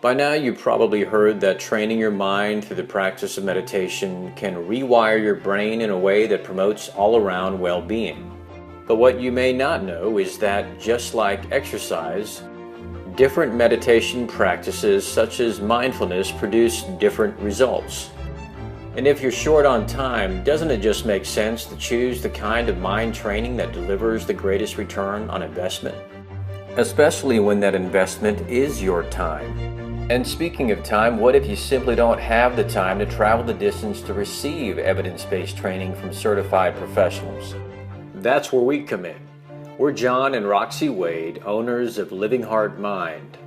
By now you've probably heard that training your mind through the practice of meditation can rewire your brain in a way that promotes all-around well-being. But what you may not know is that just like exercise, different meditation practices such as mindfulness produce different results. And if you're short on time, doesn't it just make sense to choose the kind of mind training that delivers the greatest return on investment? Especially when that investment is your time. And speaking of time, what if you simply don't have the time to travel the distance to receive evidence-based training from certified professionals? That's where we come in. We're John and Roxy Wade, owners of Living Heart+Mind,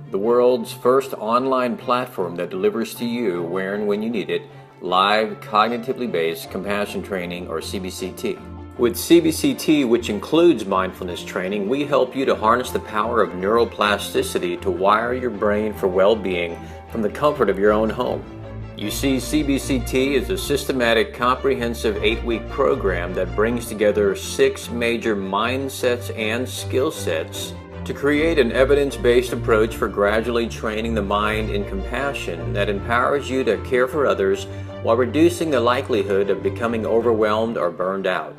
the world's first online platform that delivers to you, where and when you need it, live, cognitively based compassion training, or CBCT. With CBCT, which includes mindfulness training, we help you to harness the power of neuroplasticity to wire your brain for well-being from the comfort of your own home. You see, CBCT is a systematic, comprehensive 8-week program that brings together 6 major mindsets and skill sets to create an evidence-based approach for gradually training the mind in compassion that empowers you to care for others while reducing the likelihood of becoming overwhelmed or burned out.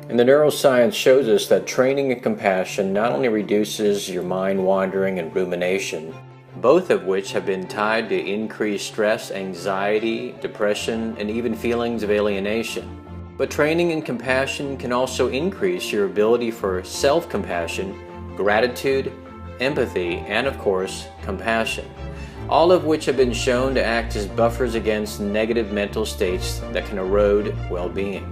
And the neuroscience shows us that training in compassion not only reduces your mind wandering and rumination, both of which have been tied to increased stress, anxiety, depression, and even feelings of alienation. But training in compassion can also increase your ability for self-compassion, gratitude, empathy, and of course, compassion, all of which have been shown to act as buffers against negative mental states that can erode well-being.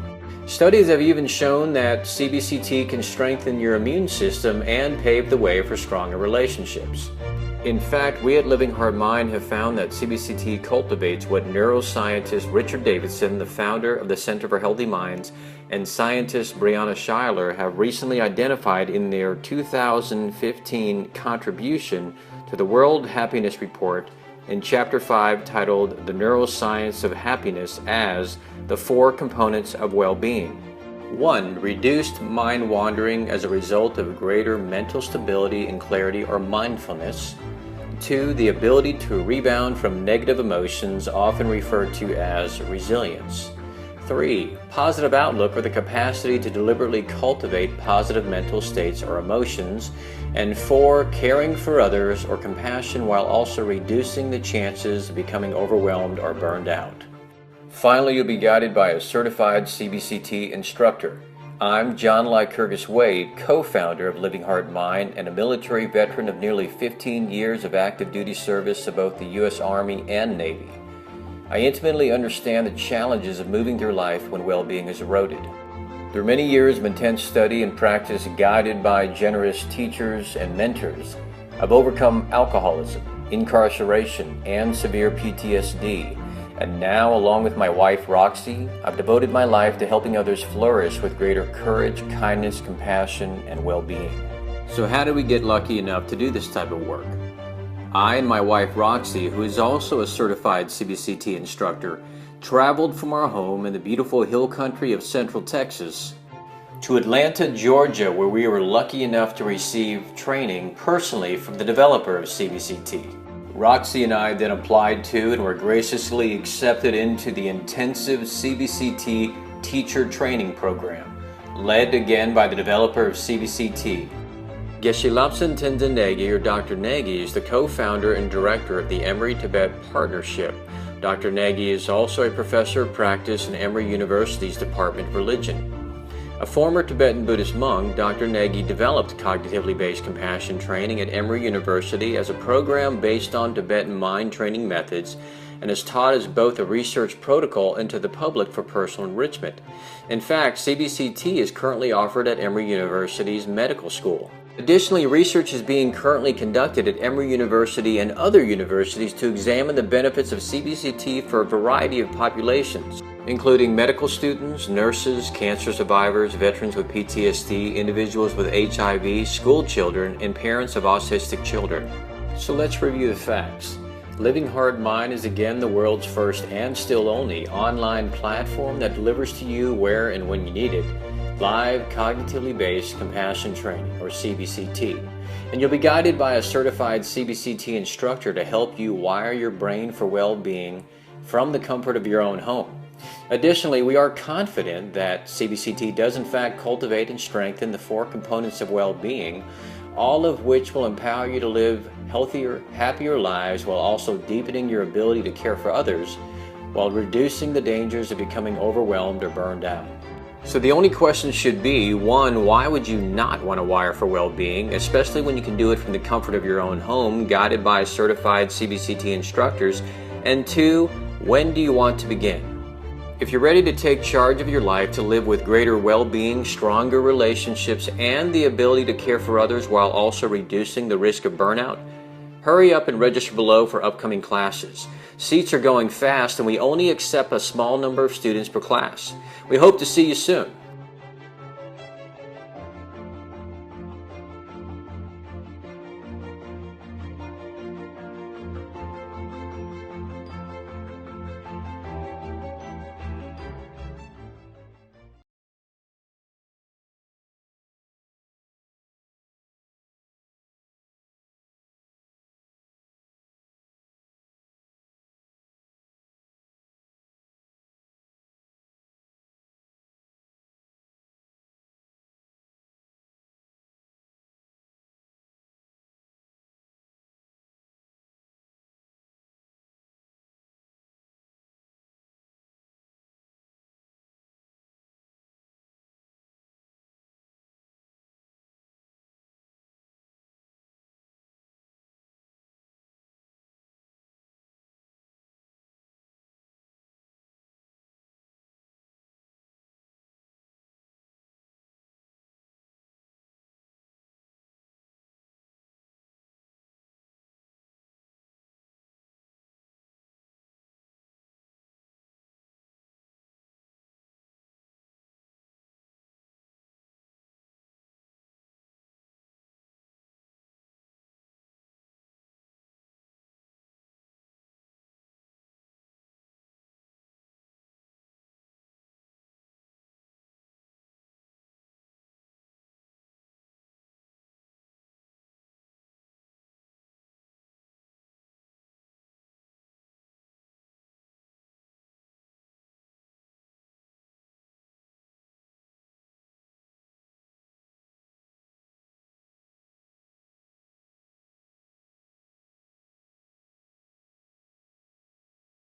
Studies have even shown that CBCT can strengthen your immune system and pave the way for stronger relationships. In fact, we at Living Heart+Mind have found that CBCT cultivates what neuroscientist Richard Davidson, the founder of the Center for Healthy Minds, and scientist Brianna Schuyler have recently identified in their 2015 contribution to the World Happiness Report in Chapter 5 titled The Neuroscience of Happiness as the 4 Components of Well-Being. 1. Reduced mind wandering as a result of greater mental stability and clarity or mindfulness. 2. The ability to rebound from negative emotions, often referred to as resilience. 3. Positive outlook, or the capacity to deliberately cultivate positive mental states or emotions. And 4. Caring for others or compassion while also reducing the chances of becoming overwhelmed or burned out. Finally, you'll be guided by a certified CBCT instructor. I'm John Lycurgus Wade, co-founder of Living Heart+Mind and a military veteran of nearly 15 years of active duty service to both the U.S. Army and Navy. I intimately understand the challenges of moving through life when well-being is eroded. Through many years of intense study and practice guided by generous teachers and mentors, I've overcome alcoholism, incarceration, and severe PTSD. And now, along with my wife, Roxy, I've devoted my life to helping others flourish with greater courage, kindness, compassion, and well-being. So how did we get lucky enough to do this type of work? I and my wife, Roxy, who is also a certified CBCT instructor, traveled from our home in the beautiful hill country of Central Texas to Atlanta, Georgia, where we were lucky enough to receive training personally from the developer of CBCT. Roxy and I then applied to and were graciously accepted into the intensive CBCT teacher training program, led again by the developer of CBCT. Geshe Lobsang Tenzin Nagy, or Dr. Nagy, is the co-founder and director of the Emory-Tibet Partnership. Dr. Nagy is also a professor of practice in Emory University's Department of Religion. A former Tibetan Buddhist monk, Dr. Nagy developed cognitively based compassion training at Emory University as a program based on Tibetan mind training methods and is taught as both a research protocol and to the public for personal enrichment. In fact, CBCT is currently offered at Emory University's medical school. Additionally, research is being currently conducted at Emory University and other universities to examine the benefits of CBCT for a variety of populations, including medical students, nurses, cancer survivors, veterans with PTSD, individuals with HIV, school children, and parents of autistic children. So let's review the facts. Living Heart+Mind is again the world's first and still only online platform that delivers to you where and when you need it live cognitively based compassion training, or CBCT. And you'll be guided by a certified CBCT instructor to help you wire your brain for well-being from the comfort of your own home. Additionally, we are confident that CBCT does in fact cultivate and strengthen the 4 components of well-being, all of which will empower you to live healthier, happier lives while also deepening your ability to care for others while reducing the dangers of becoming overwhelmed or burned out. So the only question should be, 1, why would you not want to wire for well-being, especially when you can do it from the comfort of your own home, guided by certified CBCT instructors? And 2, when do you want to begin? If you're ready to take charge of your life to live with greater well-being, stronger relationships, and the ability to care for others while also reducing the risk of burnout, hurry up and register below for upcoming classes. Seats are going fast and we only accept a small number of students per class. We hope to see you soon.